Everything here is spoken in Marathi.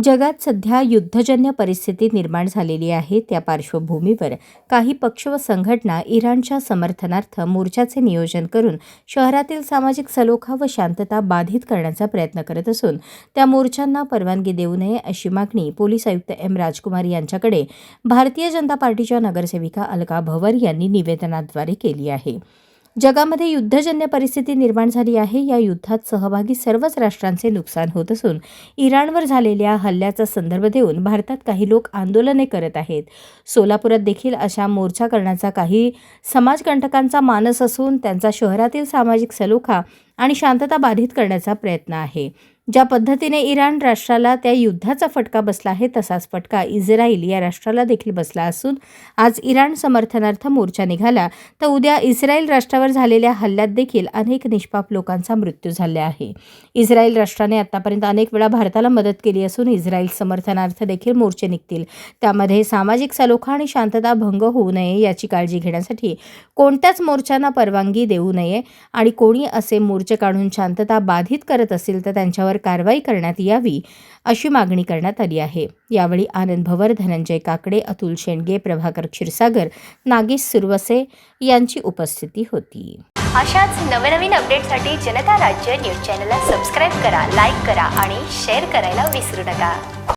जगात सध्या युद्धजन्य परिस्थिती निर्माण झालेली आहे. त्या पार्श्वभूमीवर काही पक्ष व संघटना इराणच्या समर्थनार्थ मोर्चाचे नियोजन करून शहरातील सामाजिक सलोखा व शांतता बाधित करण्याचा प्रयत्न करत असून त्या मोर्चांना परवानगी देऊ नये अशी मागणी पोलीस आयुक्त एम राजकुमार यांच्याकडे भारतीय जनता पार्टीच्या नगरसेविका अलका भवर यांनी निवेदनाद्वारे केली आहे. जगामध्ये युद्धजन्य परिस्थिती निर्माण झाली आहे. या युद्धात सहभागी सर्वच राष्ट्रांचे नुकसान होत असून इराणवर झालेल्या हल्ल्याचा संदर्भ देऊन भारतात काही लोक आंदोलने करत आहेत. सोलापुरात देखील अशा मोर्चा करण्याचा काही समाजकंटकांचा मानस असून त्यांचा शहरातील सामाजिक सलोखा आणि शांतता बाधित करण्याचा प्रयत्न आहे. ज्या पद्धतीने इराण राष्ट्राला त्या युद्धाचा फटका बसला आहे तसाच फटका इस्रायल या राष्ट्राला देखील बसला असून आज इराण समर्थनार्थ मोर्चा निघाला तर उद्या इस्रायल राष्ट्रावर झालेल्या हल्ल्यात देखील अनेक निष्पाप लोकांचा मृत्यू झाला आहे. इस्रायल राष्ट्राने आतापर्यंत अनेक वेळा भारताला मदत केली असून इस्रायल समर्थनार्थ देखील मोर्चे निघतील. त्यामध्ये सामाजिक सलोखा आणि शांतता भंग होऊ नये याची काळजी घेण्यासाठी कोणत्याच मोर्चांना परवानगी देऊ नये आणि कोणी असे मोर्चे काढून शांतता बाधित करत असेल तर त्यांच्यावर कारवाई करण्यात यावी अशी मागणी करण्यात आली आहे. यावेळी आनंद भवर, धनंजय काकडे, अतुल शेंडगे, प्रभाकर क्षीरसागर, नागेश सुरवसे यांची उपस्थिती होती. अशाच नवनवीन अपडेटसाठी जनता राज्य न्यूज चॅनलला सबस्क्राईब करा, लाईक करा आणि शेअर करायला विसरू नका.